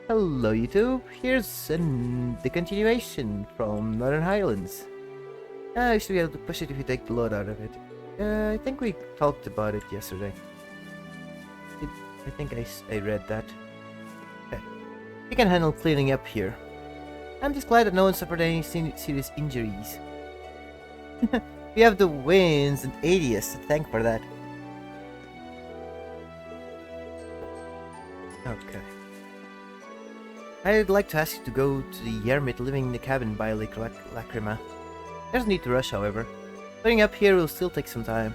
Hello YouTube, here's the continuation from Northern Highlands. I should be able to push it if you take the load out of it. I think we talked about it yesterday. I think I read that. Okay. We can handle cleaning up here. I'm just glad that no one suffered any serious injuries. We have the winds and ADS to thank for that. Okay. I'd like to ask you to go to the hermit living in the cabin by Lake Lacrima. There's no need to rush, however. Putting up here will still take some time.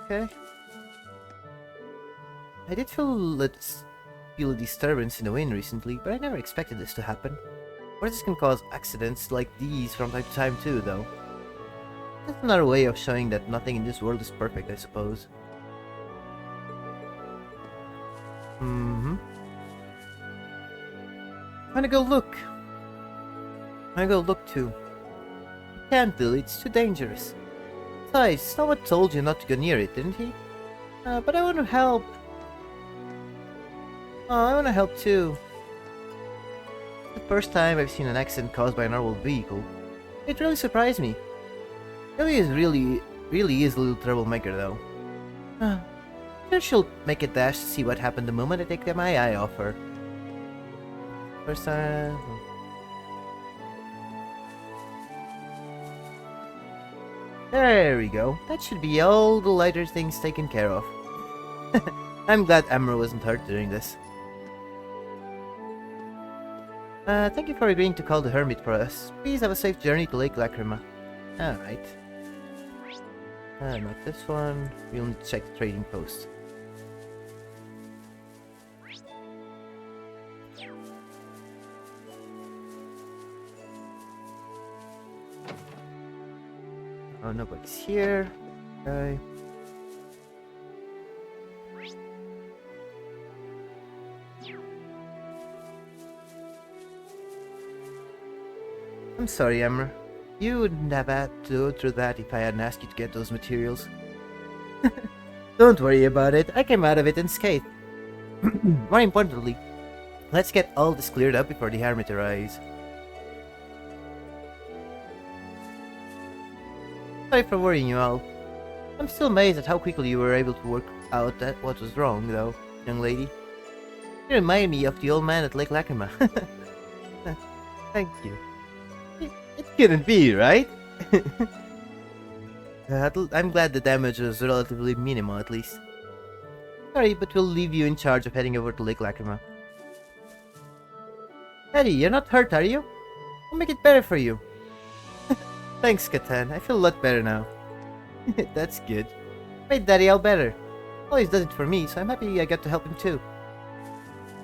Okay. I did feel a disturbance in the wind recently, but I never expected this to happen. Forces can cause accidents like these from time to time too, though. That's another way of showing that nothing in this world is perfect, I suppose. Wanna go look? Wanna go look too? You can't, Bill, it's too dangerous. Besides, someone told you not to go near it, didn't he? But I wanna help. Oh, I wanna help too. It's the first time I've seen an accident caused by a normal vehicle. It really surprised me. Ellie is really is a little troublemaker though. Sure she'll make a dash to see what happened the moment I take my eye off her. First time... There we go. That should be all the lighter things taken care of. I'm glad Amber wasn't hurt during this. Thank you for agreeing to call the hermit for us. Please have a safe journey to Lake Lacrima. Alright. Not this one. We'll need to check the trading post. Oh, nobody's here. Okay. I'm sorry, Emmer. You wouldn't have had to go through that if I hadn't asked you to get those materials. Don't worry about it. I came out of it unscathed. More importantly, let's get all this cleared up before the hermit arrives. Sorry for worrying you all. I'm still amazed at how quickly you were able to work out that what was wrong, though, young lady. You remind me of the old man at Lake Lacrima. Thank you. It couldn't be, right? I'm glad the damage was relatively minimal, at least. Sorry, but we'll leave you in charge of heading over to Lake Lacrima. Eddie, you're not hurt, are you? I'll make it better for you. Thanks, Catan. I feel a lot better now. That's good. Made Daddy all better. Always does it for me, so I'm happy I got to help him too.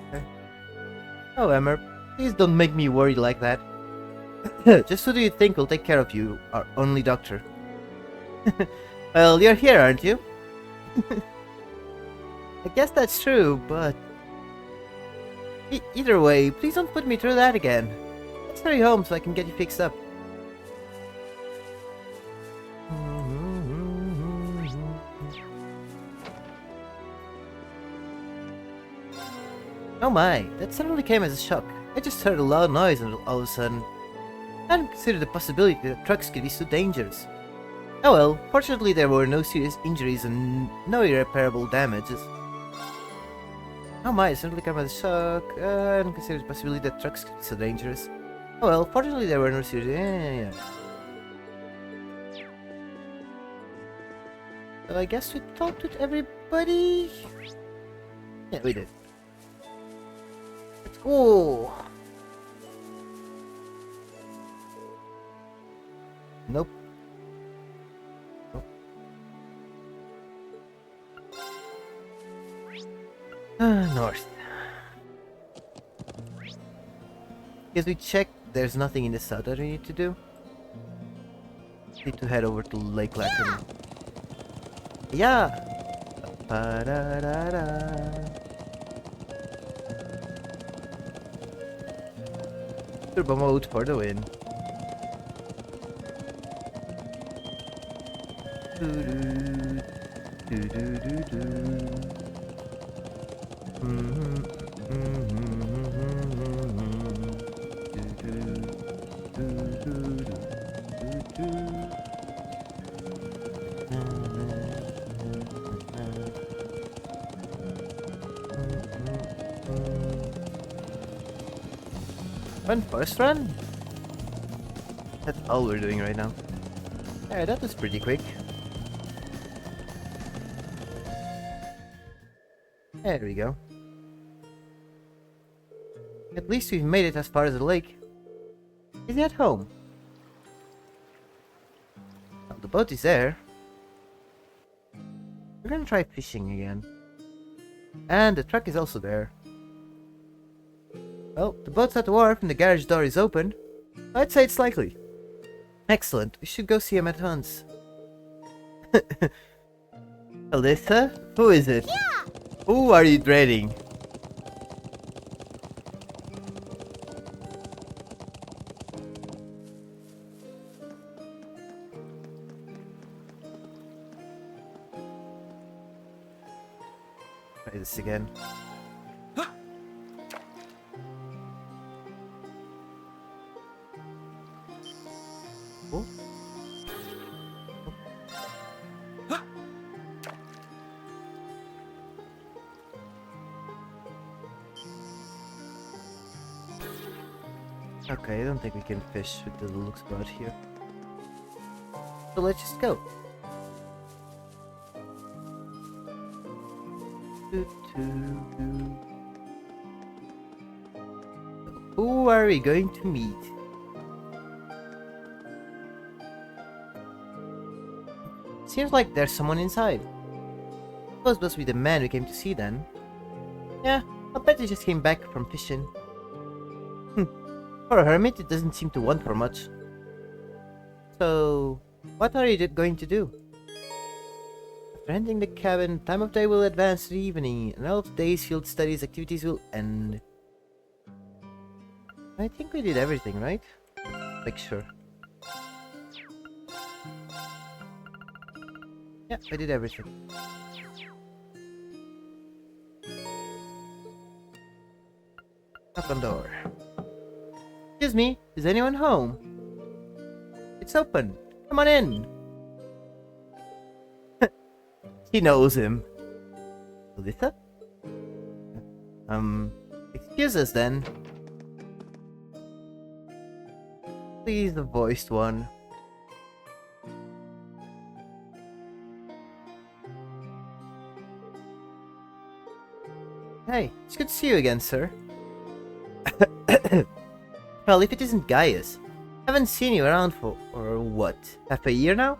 Okay. Oh, Emmer, please don't make me worry like that. Just who do you think will take care of you, our only doctor? Well, you're here, aren't you? I guess that's true, but... Either way, please don't put me through that again. Let's hurry home so I can get you fixed up. Oh my, that suddenly came as a shock. I just heard a loud noise and all of a sudden... I hadn't considered the possibility that trucks could be so dangerous. Oh well, fortunately there were no serious injuries and no irreparable damages. Oh my, it suddenly came as a shock. I hadn't considered the possibility that trucks could be so dangerous. Oh well, fortunately there were no serious... So I guess we talked with everybody? Yeah, we did. Let's go! Nope. Nope. North. Because we checked, there's nothing in the south that we need to do. Need to head over to Lake Lacrima. Yeah! Ba-da-da-da. Turbo mode for the win. Run, Forest, run! That's all we're doing right now. Yeah, that was pretty quick. There we go. At least we've made it as far as the lake. Is he at home? Oh, the boat is there. We're gonna try fishing again. And the truck is also there. Well, the boat's at the wharf and the garage door is open. I'd say it's likely. Excellent. We should go see him at once. Alyssa? Who is it? Yeah. Who are you dreading? Try this again. Oh. Okay, I don't think we can fish with the looks about here. So let's just go. Who are we going to meet? Seems like there's someone inside. Suppose must be the man we came to see then. Yeah, I bet he just came back from fishing. For a hermit, it doesn't seem to want for much. So, what are you going to do? After entering the cabin, time of day will advance to the evening, and all of day's field studies activities will end. I think we did everything, right? Make sure. Yeah, I did everything. Knock on door. Excuse me, is anyone home? It's open. Come on in. He knows him. Alyssa? Excuse us then. Please, the voiced one. Hey, it's good to see you again, sir. Well, if it isn't Gaius. Haven't seen you around for, what, half a year now?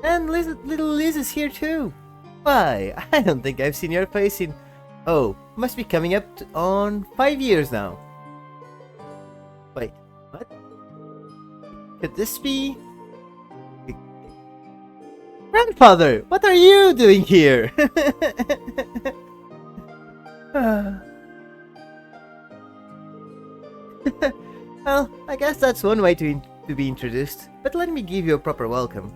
And little Liz is here too. Why, I don't think I've seen your face in... Oh, must be coming up on 5 years now. Wait, what? Could this be... Grandfather, what are you doing here? Well, I guess that's one way to be introduced, but let me give you a proper welcome.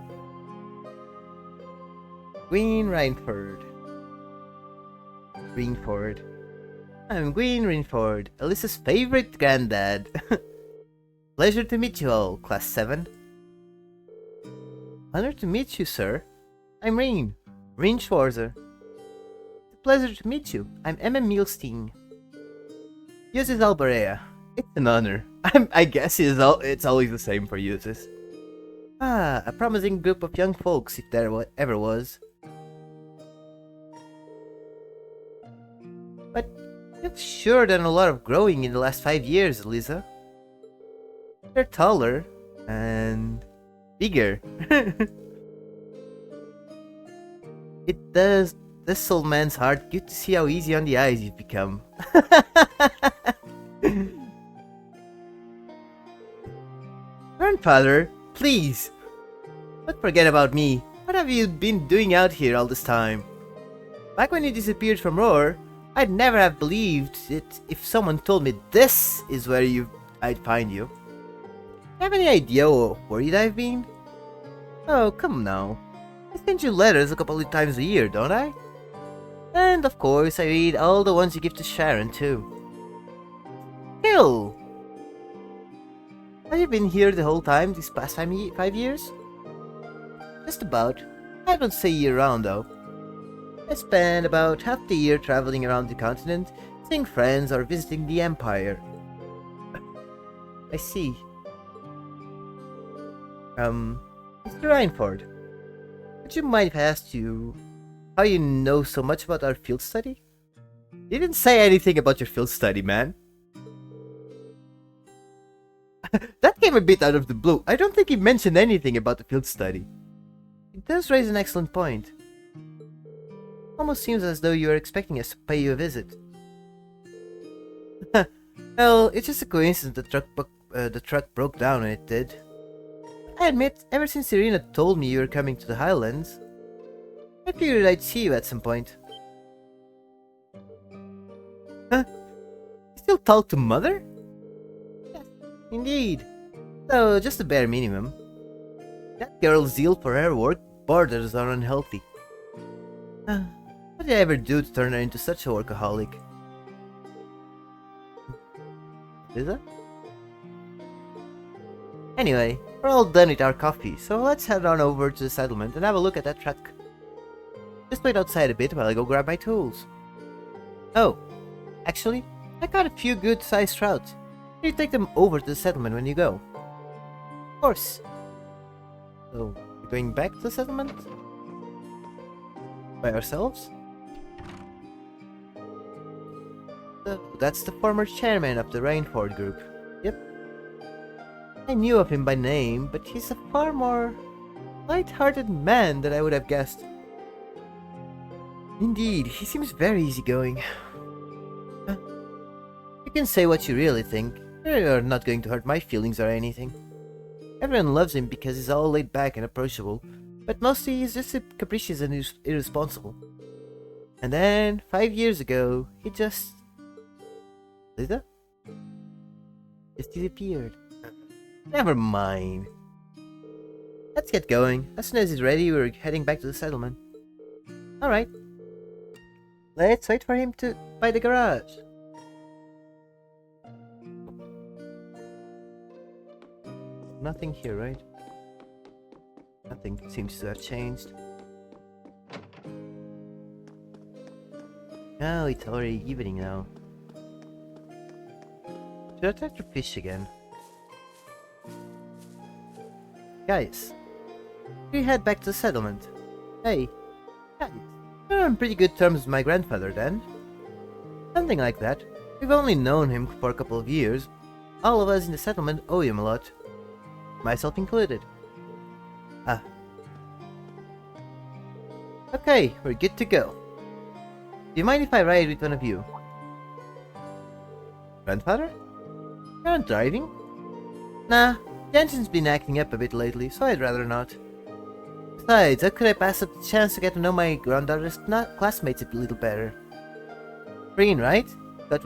Gwyn Rainford. Greenford. I'm Gwyn Rainford, Alyssa's favorite granddad. Pleasure to meet you all, Class 7. Honor to meet you, sir. I'm Rain Schwarzer. It's a pleasure to meet you. I'm Emma Milstein. Uses Alberea. It's an honor. I guess it's always the same for Uses. Ah, a promising group of young folks, if there ever was. But you've sure done a lot of growing in the last 5 years, Lisa. They're taller and bigger. It does this old man's heart good to see how easy on the eyes you've become. Grandfather, please, don't forget about me. What have you been doing out here all this time? Back when you disappeared from Roar, I'd never have believed it if someone told me this is where I'd find you. Have any idea where I've been? Oh, come now. I send you letters a couple of times a year, don't I? And of course, I read all the ones you give to Sharon, too. Still, have you been here the whole time these past 5 years? Just about. I don't say year-round, though. I spend about half the year traveling around the continent, seeing friends or visiting the Empire. I see. Mr. Reinford, would you mind if I asked you how you know so much about our field study? You didn't say anything about your field study, man. That came a bit out of the blue. I don't think he mentioned anything about the field study. It does raise an excellent point. Almost seems as though you are expecting us to pay you a visit. Well, it's just a coincidence the truck broke down when it did. I admit, ever since Irina told me you were coming to the Highlands, I figured I'd see you at some point. Huh? You still talk to Mother? Yes, indeed. Though, just the bare minimum. That girl's zeal for her work borders on unhealthy. What did I ever do to turn her into such a workaholic? Is that? Anyway, we're all done with our coffee, so let's head on over to the settlement and have a look at that truck. Just wait outside a bit while I go grab my tools. Oh, actually, I got a few good-sized trout. You take them over to the settlement when you go. Of course. So, we're going back to the settlement? By ourselves? So, that's the former chairman of the Rainford group. Yep. I knew of him by name, but he's a far more light-hearted man than I would have guessed. Indeed, he seems very easygoing. You can say what you really think. You're not going to hurt my feelings or anything. Everyone loves him because he's all laid back and approachable, but mostly he's just capricious and irresponsible. And then, 5 years ago, he just... Lisa? Just disappeared. Never mind. Let's get going. As soon as he's ready, we're heading back to the settlement. Alright. Let's wait for him to by the garage. Nothing here, right? Nothing seems to have changed. Oh, it's already evening now. Should I try to fish again? Guys, we head back to the settlement. Hey, guys, you're on pretty good terms with my grandfather then. Something like that. We've only known him for a couple of years. All of us in the settlement owe him a lot. Myself included. Ah. Okay, we're good to go. Do you mind if I ride with one of you? Grandfather? You're not driving? Nah, the engine's been acting up a bit lately, so I'd rather not. Besides, how could I pass up the chance to get to know my granddaughter's classmates a little better? Green, right? Got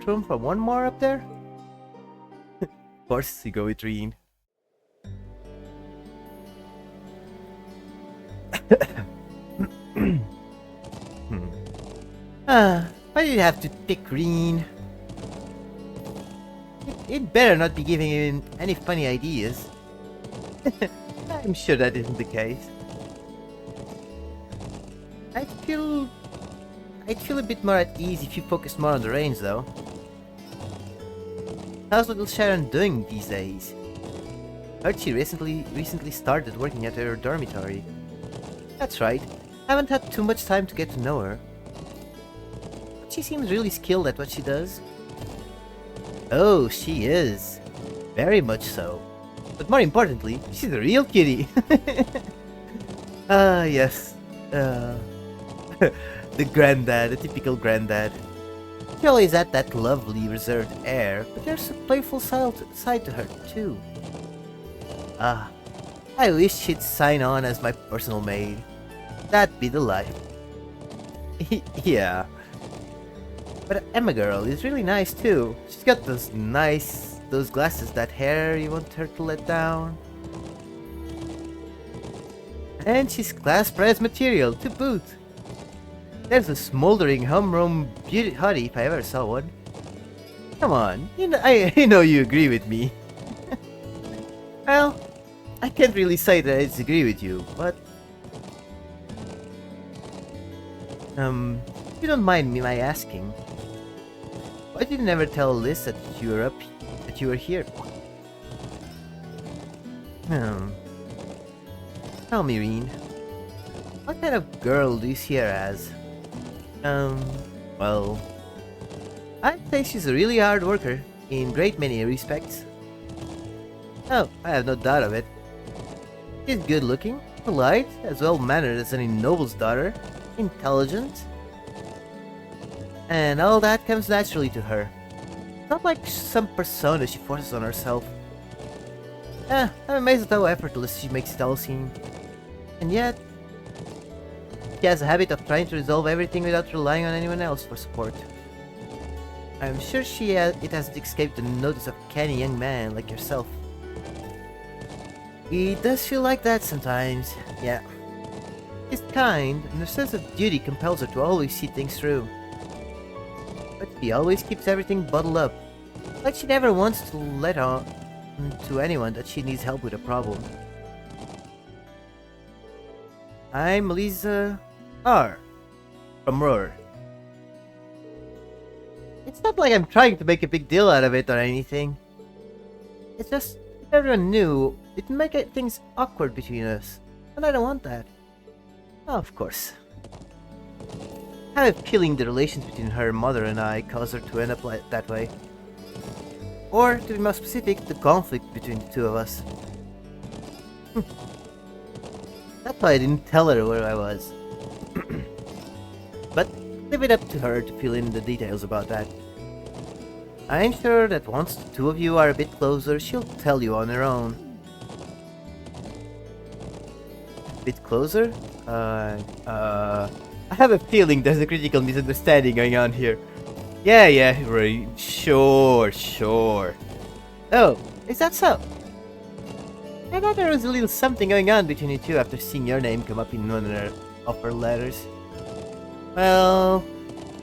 room for one more up there? Of course you go with Reen. Why did you have to pick Green? It better not be giving him any funny ideas. I'm sure that isn't the case. I'd feel a bit more at ease if you focused more on the range, though. How's little Sharon doing these days? Heard she recently started working at her dormitory. That's right. Haven't had too much time to get to know her. But she seems really skilled at what she does. Oh, she is. Very much so. But more importantly, she's a real kitty. Ah, yes. The granddad, the typical granddad. She always had that lovely, reserved air, but there's a playful side to her, too. Ah, I wish she'd sign on as my personal maid. That'd be the life. Yeah. But Emma girl is really nice too. She's got those glasses, that hair you want her to let down. And she's class prize material to boot. There's a smoldering homeroom beauty hottie if I ever saw one. Come on, I know you agree with me. Well, I can't really say that I disagree with you, but if you don't mind me my asking, why did you never tell Liz that you were here? Hmm. Tell me, Reen, what kind of girl do you see her as? Well, I'd say she's a really hard worker in great many respects. Oh, I have no doubt of it. She's good looking, polite, as well mannered as any noble's daughter, intelligent, and all that comes naturally to her. Not like some persona she forces on herself. I'm amazed at how effortless she makes it all seem. And yet, she has a habit of trying to resolve everything without relying on anyone else for support. I'm sure it hasn't escaped the notice of a canny young man like yourself. It does feel like that sometimes, yeah. She's kind, and her sense of duty compels her to always see things through. But she always keeps everything bottled up, like she never wants to let on to anyone that she needs help with a problem. I'm Lisa R. from Roar. It's not like I'm trying to make a big deal out of it or anything. It's just, if everyone knew, it'd make things awkward between us, and I don't want that. Of course. I have a feeling the relations between her mother and I caused her to end up that way. Or, to be more specific, the conflict between the two of us. That's why I didn't tell her where I was. But leave it up to her to fill in the details about that. I'm sure that once the two of you are a bit closer, she'll tell you on her own. Bit closer? I have a feeling there's a critical misunderstanding going on here. Yeah, right. Sure. Oh, is that so? I thought there was a little something going on between you two after seeing your name come up in one of her letters. Well,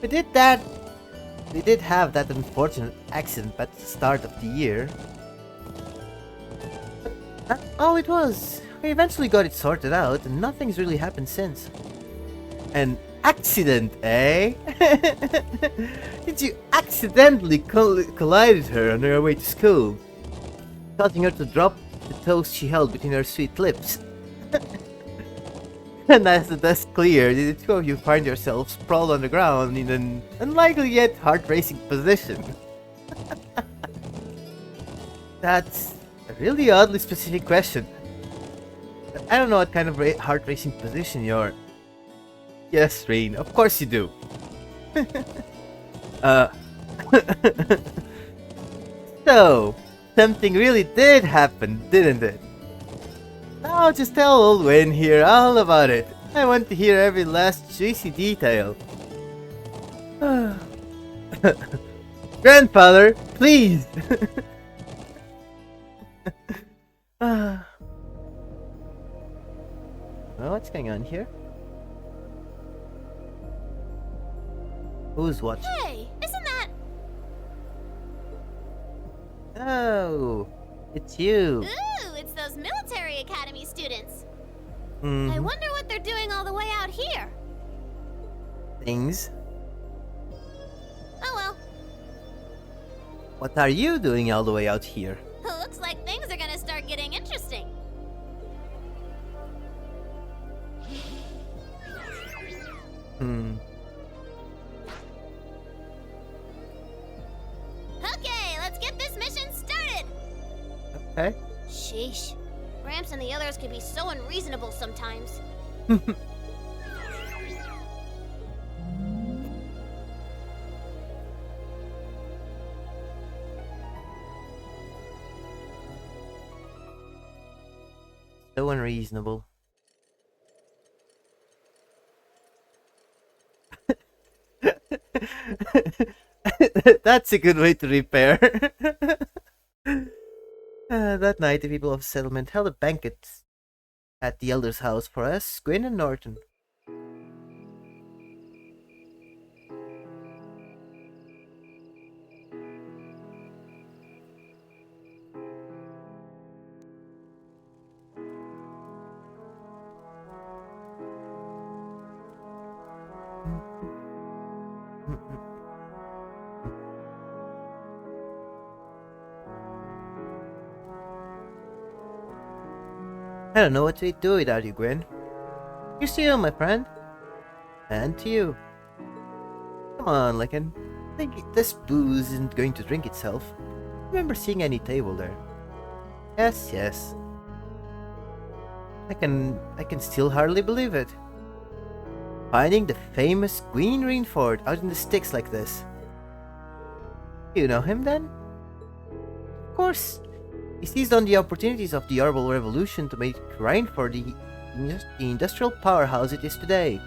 we did have that unfortunate accident at the start of the year. But that's all it was. We eventually got it sorted out, and nothing's really happened since. An accident, eh? Did you accidentally collided her on her way to school, causing her to drop the toast she held between her sweet lips? And as the dust cleared, the two of you find yourselves sprawled on the ground in an unlikely yet heart-racing position. That's a really oddly specific question. But I don't know what kind of heart-racing position you're. Yes, Rain, of course you do. So, something really did happen, didn't it? Now just tell old Wayne here all about it. I want to hear every last juicy detail. Grandfather, please! Well, what's going on here? Who's watching? Hey, isn't that... Oh, it's you. Ooh, it's those military academy students. Mm-hmm. I wonder what they're doing all the way out here. Things. Oh well. What are you doing all the way out here? Looks like things are gonna start getting interesting. Okay, let's get this mission started. Okay. Sheesh. Gramps and the others can be so unreasonable sometimes. So unreasonable. That's a good way to repair. That night, the people of the settlement held a banquet at the elder's house for us, Gwyn and Norton. I don't know what to do without you, Gwen. Here's to you, my friend. And to you. Come on, Lycan. I think this booze isn't going to drink itself. Remember seeing any table there? Yes, yes. I can still hardly believe it. Finding the famous Green Rainford out in the sticks like this. You know him then? Of course. He seized on the opportunities of the herbal revolution to make Rainford the industrial powerhouse it is today.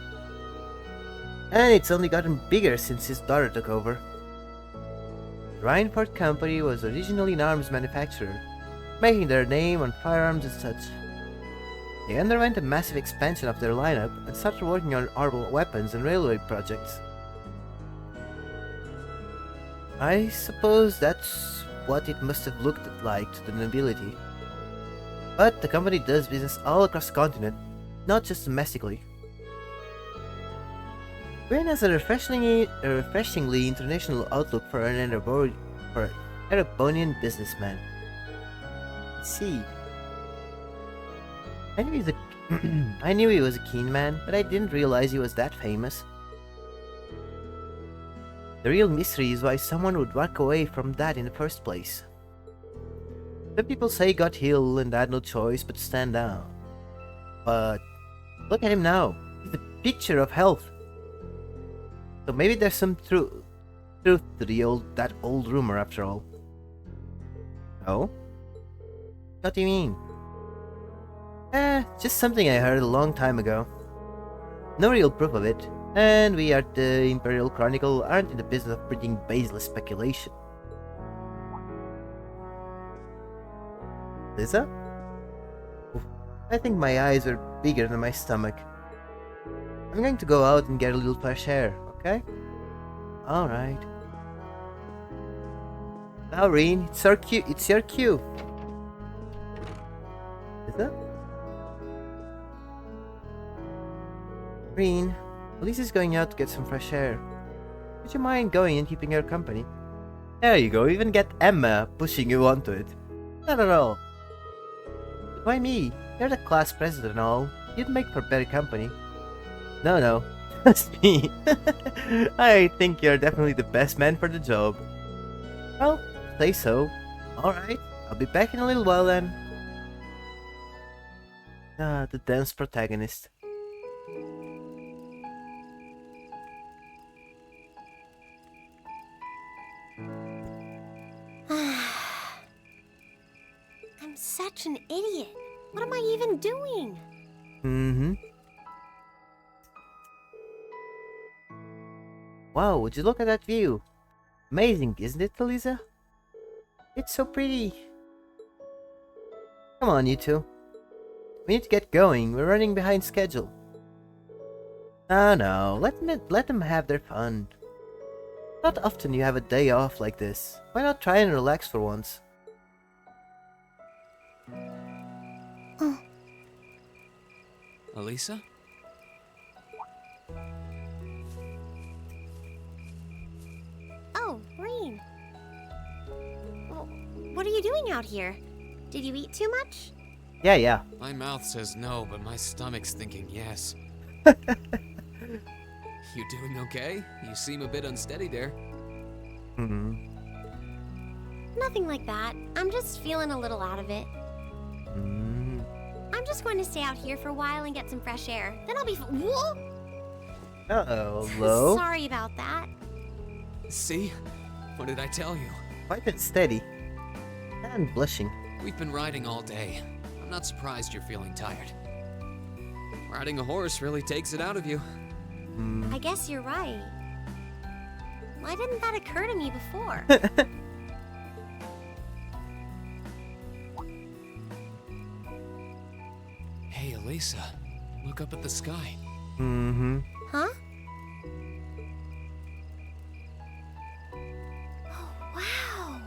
And it's only gotten bigger since his daughter took over. The Rainford Company was originally an arms manufacturer, making their name on firearms and such. They underwent a massive expansion of their lineup and started working on herbal weapons and railway projects. I suppose that's what it must have looked like to the nobility. But the company does business all across the continent, not just domestically. Gwen has a refreshingly international outlook for an Erebonian businessman. Let's see. I knew he was a keen man, but I didn't realize he was that famous. The real mystery is why someone would walk away from that in the first place. Some people say he got ill and had no choice but to stand down. But look at him now. He's a picture of health. So maybe there's some truth to that old rumor after all. No? What do you mean? Just something I heard a long time ago. No real proof of it, and we at the Imperial Chronicle aren't in the business of breeding baseless speculation. Lisa? Oof, I think my eyes are bigger than my stomach. I'm going to go out and get a little fresh air, okay? Alright. Now, Reen, it's your cue. Lisa? Reen, Lisa's going out to get some fresh air. Would you mind going and keeping her company? There you go, even get Emma pushing you onto it. Not at all. But why me? You're the class president and all. You'd make for better company. No, trust me. I think you're definitely the best man for the job. Well, say so. Alright, I'll be back in a little while then. Ah, the dance protagonist. I'm such an idiot. What am I even doing? Wow, would you look at that view? Amazing, isn't it, Elisa? It's so pretty. Come on, you two. We need to get going. We're running behind schedule. No, let them have their fun. Not often you have a day off like this. Why not try and relax for once? Elisa? Oh, Reen. Well, what are you doing out here? Did you eat too much? Yeah. My mouth says no, but my stomach's thinking yes. You doing okay? You seem a bit unsteady there. Nothing like that. I'm just feeling a little out of it. I'm just going to stay out here for a while and get some fresh air. Then I'll be Whoa! Uh-oh, hello? Sorry about that. See? What did I tell you? Quite unsteady. And blushing. We've been riding all day. I'm not surprised you're feeling tired. Riding a horse really takes it out of you. I guess you're right. Why didn't that occur to me before? Hey, Elisa. Look up at the sky. Huh? Oh, wow.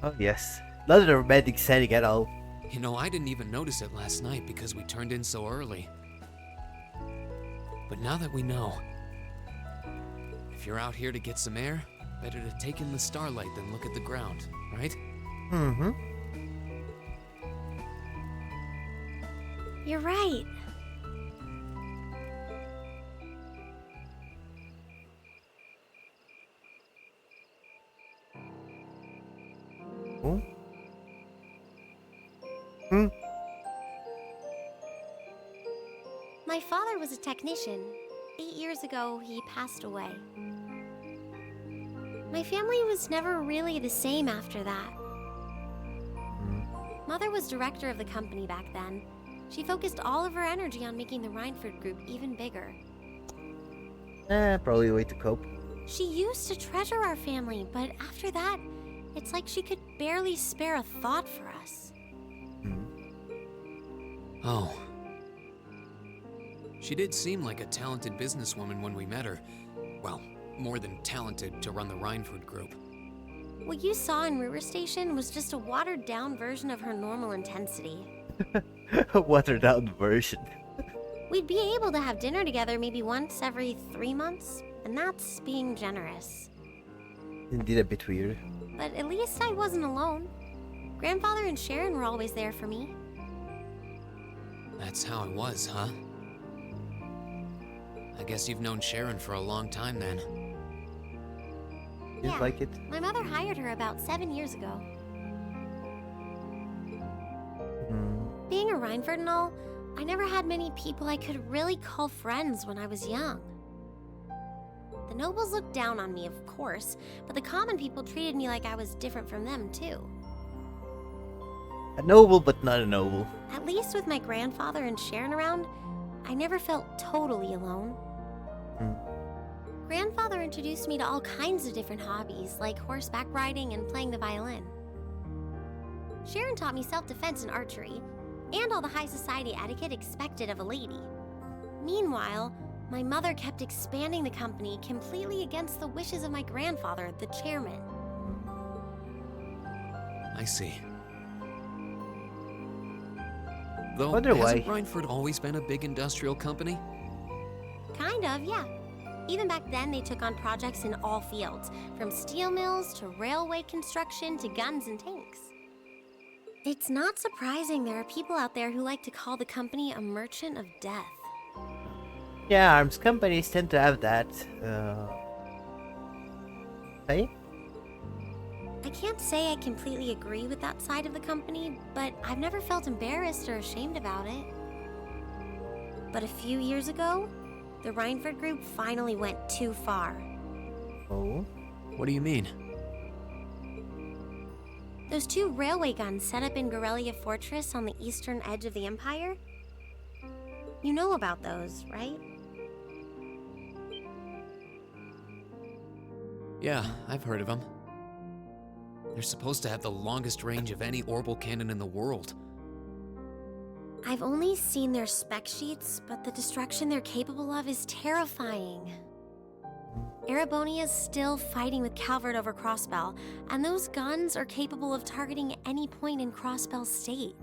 Oh yes. Not a romantic setting at all. You know, I didn't even notice it last night because we turned in so early. But now that we know, if you're out here to get some air, better to take in the starlight than look at the ground, right? You're right. Oh? Hmm? My father was a technician. 8 years ago, he passed away. My family was never really the same after that. Mother was director of the company back then. She focused all of her energy on making the Rhineford Group even bigger. Probably a way to cope. She used to treasure our family, but after that, it's like she could barely spare a thought for us. Oh. She did seem like a talented businesswoman when we met her. Well, more than talented to run the Rhineford Group. What you saw in River Station was just a watered-down version of her normal intensity. A watered-down version. We'd be able to have dinner together maybe once every 3 months, and that's being generous. Indeed a bit weird. But at least I wasn't alone. Grandfather and Sharon were always there for me. That's how it was, huh? I guess you've known Sharon for a long time then. Seems Yeah. like it. My mother hired her about 7 years ago. Being a Rhineford and all, I never had many people I could really call friends when I was young. The nobles looked down on me, of course, but the common people treated me like I was different from them, too. A noble, but not a noble. At least with my grandfather and Sharon around, I never felt totally alone. Grandfather introduced me to all kinds of different hobbies, like horseback riding and playing the violin. Sharon taught me self-defense and archery, and all the high society etiquette expected of a lady. Meanwhile, my mother kept expanding the company completely against the wishes of my grandfather, the chairman. I see. Though, Wonder hasn't why. Rhineford always been a big industrial company? Kind of, yeah. Even back then, they took on projects in all fields, from steel mills to railway construction to guns and tanks. It's not surprising there are people out there who like to call the company a merchant of death. Yeah, arms companies tend to have that. Hey? I can't say I completely agree with that side of the company, but I've never felt embarrassed or ashamed about it. But a few years ago, the Rhineford Group finally went too far. Oh? What do you mean? Those 2 railway guns set up in Gorelia Fortress on the eastern edge of the Empire? You know about those, right? Yeah, I've heard of them. They're supposed to have the longest range of any orbital cannon in the world. I've only seen their spec sheets, but the destruction they're capable of is terrifying. Erebonia's still fighting with Calvert over Crossbell, and those guns are capable of targeting any point in Crossbell State.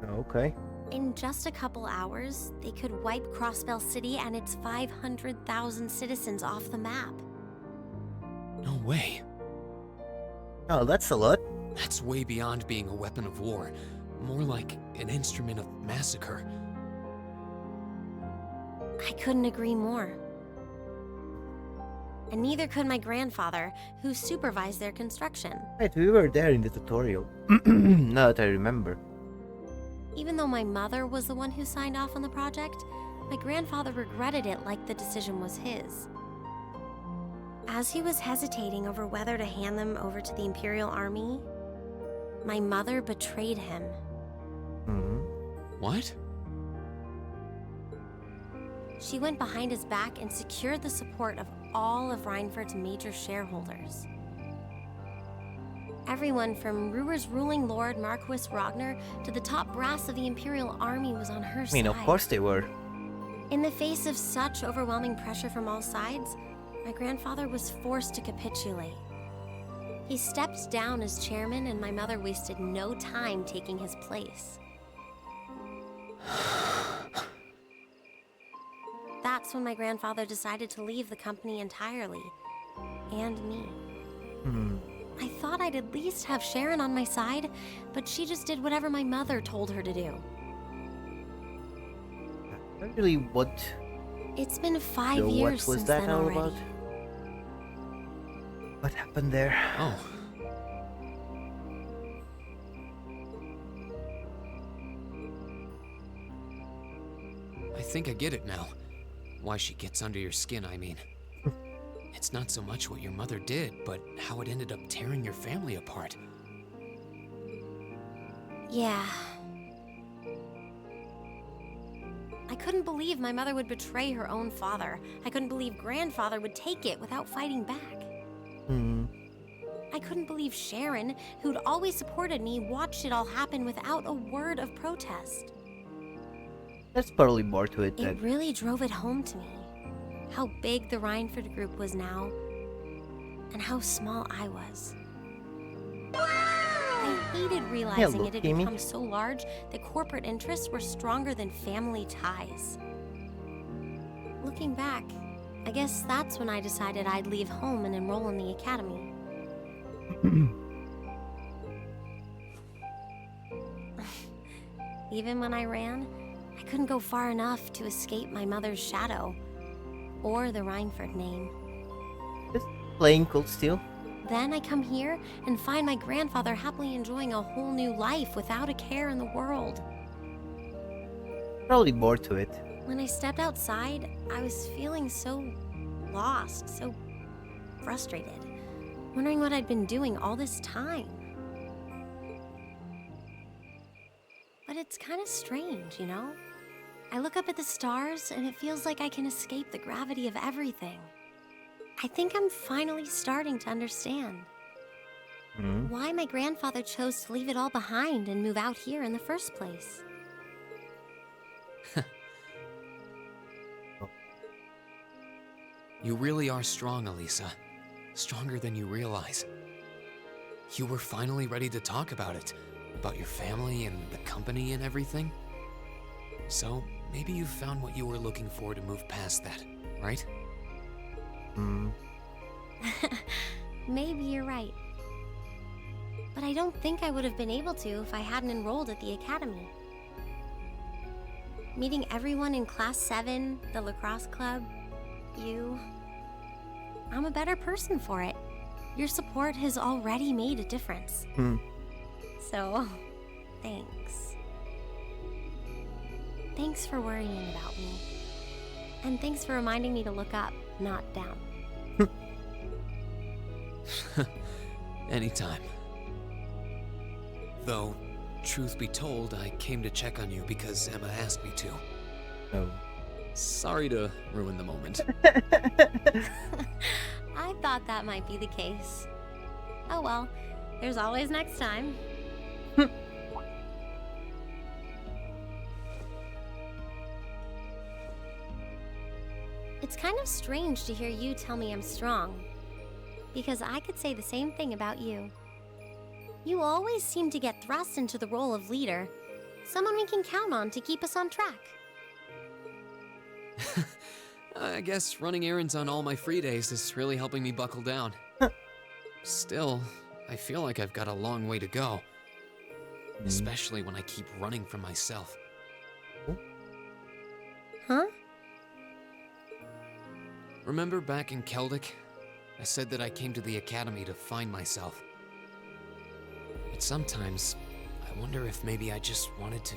Okay. In just a couple hours, they could wipe Crossbell City and its 500,000 citizens off the map. No way. Oh, that's a lot. That's way beyond being a weapon of war. More like an instrument of massacre. I couldn't agree more. And neither could my grandfather, who supervised their construction. Right, we were there in the tutorial. Now that I remember. Even though my mother was the one who signed off on the project, my grandfather regretted it like the decision was his. As he was hesitating over whether to hand them over to the Imperial Army, my mother betrayed him. What? She went behind his back and secured the support of all of Rhineford's major shareholders. Everyone from Ruhr's ruling lord Marquis Ragnar to the top brass of the Imperial Army was on her I mean, side. of course they were. In the face of such overwhelming pressure from all sides, my grandfather was forced to capitulate. He stepped down as chairman, and my mother wasted no time taking his place. That's when my grandfather decided to leave the company entirely. And me. I thought I'd at least have Sharon on my side, but she just did whatever my mother told her to do. I don't really want It's been to 5 know years what was since that then all already. about. What happened there? Oh. I think I get it now. Why she gets under your skin, I mean. It's not so much what your mother did, but how it ended up tearing your family apart. Yeah. I couldn't believe my mother would betray her own father. I couldn't believe grandfather would take it without fighting back. Hmm. I couldn't believe Sharon, who'd always supported me, watched it all happen without a word of protest. There's probably more to it It than. really drove it home to me. How big the Rhineford group was now, and how small I was. I hated realizing Hello, it had Kimmy. become so large that corporate interests were stronger than family ties. Looking back, I guess that's when I decided I'd leave home and enroll in the academy. Even when I ran, I couldn't go far enough to escape my mother's shadow, or the Rhineford name. Just playing cool still. Then I come here and find my grandfather happily enjoying a whole new life without a care in the world. Probably more to it. When I stepped outside, I was feeling so lost, so frustrated, wondering what I'd been doing all this time. But it's kind of strange, you know? I look up at the stars and it feels like I can escape the gravity of everything. I think I'm finally starting to understand Hmm. why my grandfather chose to leave it all behind and move out here in the first place. You really are strong, Elisa. Stronger than you realize. You were finally ready to talk about it. About your family and the company and everything. So, maybe you found what you were looking for to move past that, right? Hmm. Maybe you're right. But I don't think I would have been able to if I hadn't enrolled at the academy. Meeting everyone in Class 7, the lacrosse club, you... I'm a better person for it. Your support has already made a difference. Hmm. So, thanks. Thanks for worrying about me. And thanks for reminding me to look up, not down. Anytime. Though, truth be told, I came to check on you because Emma asked me to. Oh. Sorry to ruin the moment. I thought that might be the case. Oh well, there's always next time. It's kind of strange to hear you tell me I'm strong, because I could say the same thing about you. You always seem to get thrust into the role of leader, someone we can count on to keep us on track. I guess running errands on all my free days is really helping me buckle down. Still, I feel like I've got a long way to go. Especially when I keep running from myself. Huh? Remember back in Keldic? I said that I came to the academy to find myself. But sometimes, I wonder if maybe I just wanted to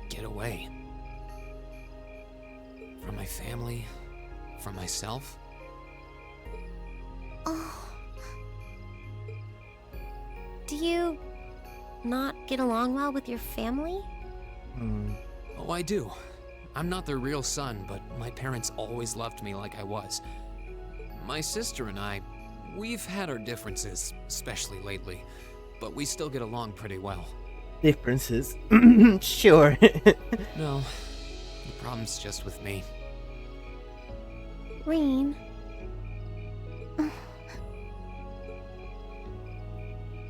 get away. From my family, from myself. Oh. Do you not get along well with your family? Hmm. Oh, I do. I'm not their real son, but my parents always loved me like I was. My sister and I, we've had our differences, especially lately, but we still get along pretty well. Differences. Sure. No, the problem's just with me. Reen.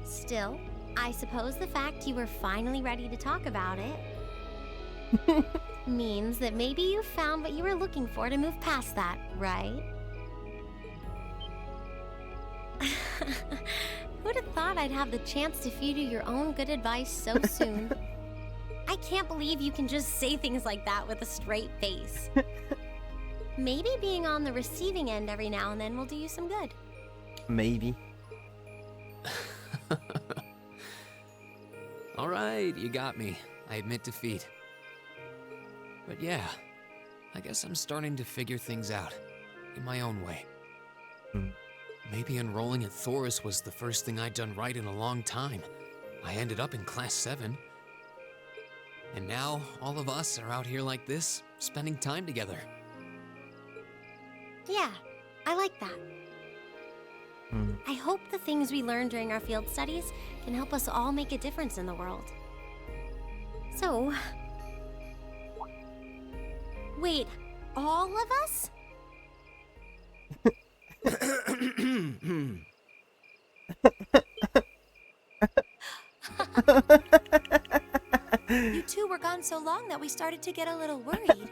Still, I suppose the fact you were finally ready to talk about it means that maybe you found what you were looking for to move past that, right? Who'd have thought I'd have the chance to feed you your own good advice so soon? I can't believe you can just say things like that with a straight face. Maybe being on the receiving end every now and then will do you some good. Maybe. Alright, you got me. I admit defeat. But yeah, I guess I'm starting to figure things out. In my own way. Maybe enrolling at Thoris was the first thing I'd done right in a long time. I ended up in Class 7. And now, all of us are out here like this, spending time together. Yeah, I like that. I hope the things we learned during our field studies can help us all make a difference in the world. So... Wait, all of us? You two were gone so long that we started to get a little worried.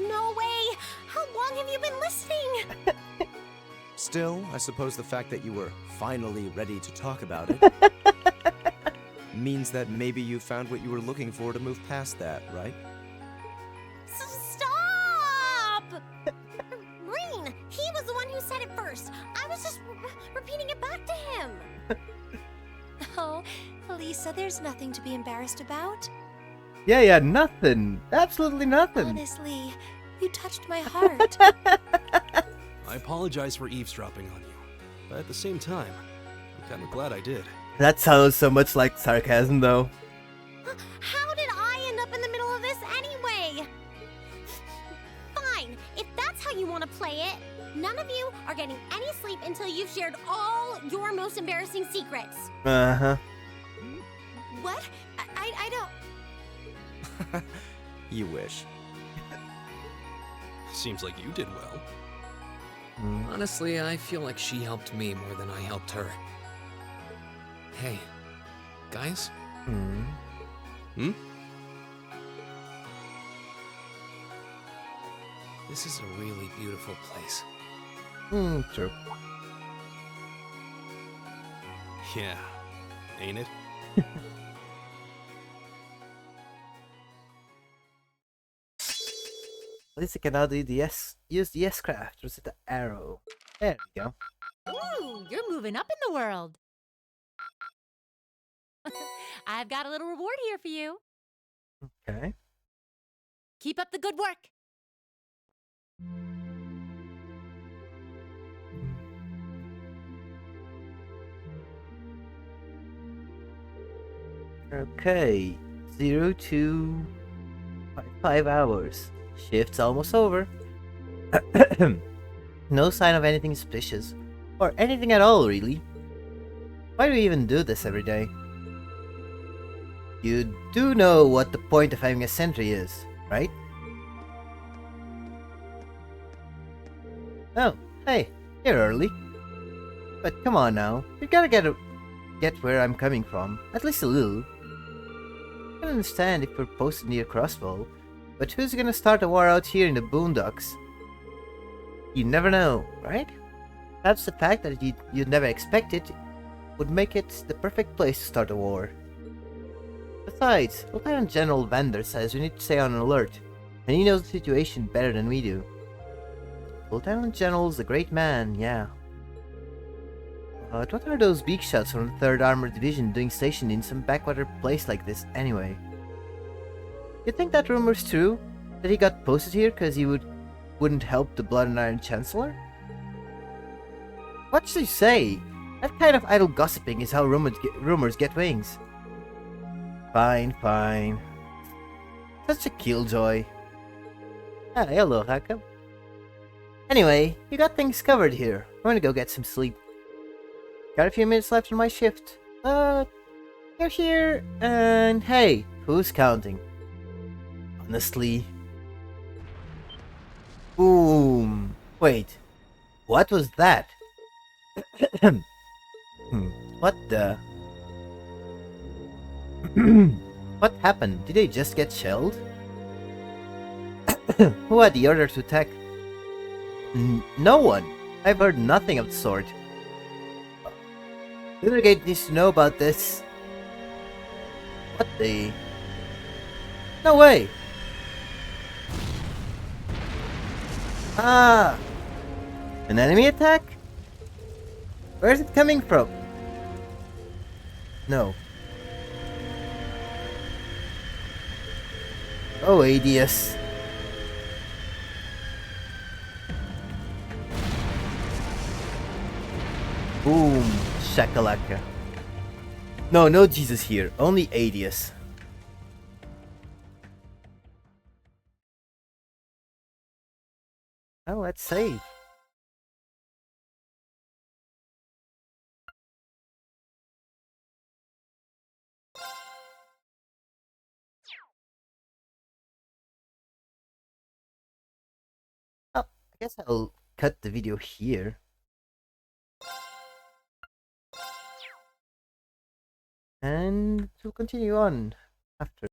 No way! How long have you been listening? Still, I suppose the fact that you were finally ready to talk about it means that maybe you found what you were looking for to move past that, right? Stop! Green, he was the one who said it first. I was just repeating it back to him. Oh, Lisa, there's nothing to be embarrassed about. Yeah, nothing. Absolutely nothing. Honestly, you touched my heart. I apologize for eavesdropping on you, but at the same time, I'm kind of glad I did. That sounds so much like sarcasm, though. How did I end up in the middle of this anyway? Fine, if that's how you want to play it, none of you are getting any sleep until you've shared all your most embarrassing secrets. Uh-huh. What? I don't... You wish. Seems like you did well. Honestly, I feel like she helped me more than I helped her. Hey, guys? This is a really beautiful place. True. Yeah, ain't it? At least I can now do the use the S-craft. Was it the arrow? There we go. Ooh, you're moving up in the world. I've got a little reward here for you. Okay. Keep up the good work. Okay. 0 to 5 hours. Shift's almost over. No sign of anything suspicious. Or anything at all, really. Why do we even do this every day? You do know what the point of having a sentry is, right? Oh, hey, you're early. But come on now, you gotta get where I'm coming from, at least a little. I can understand if we're posted near Crossbow, but who's gonna start a war out here in the boondocks? You never know, right? Perhaps the fact that you'd never expect it would make it the perfect place to start a war. Besides, Lieutenant General Vander says we need to stay on alert, and he knows the situation better than we do. Lieutenant General's a great man, yeah. But what are those beak shots from the 3rd Armored Division doing stationed in some backwater place like this anyway? You think that rumor's true? That he got posted here because he wouldn't help the Blood and Iron Chancellor? What should you say? That kind of idle gossiping is how rumors get wings. Fine, fine. Such a killjoy. Ah, hello, Haka. Anyway, you got things covered here. I'm gonna go get some sleep. Got a few minutes left on my shift. You're here, and hey, who's counting? Honestly. Boom. Wait, what was that? What the? What happened? Did they just get shelled? Who had the order to attack? No one. I've heard nothing of the sort. Livergate needs to know about this. What the? No way! Ah! An enemy attack? Where is it coming from? No. Oh, ADS. Boom. Shakalaka. No, no Jesus here. Only ADS. Oh, let's save. Oh, I guess I'll cut the video here. And we'll continue on after.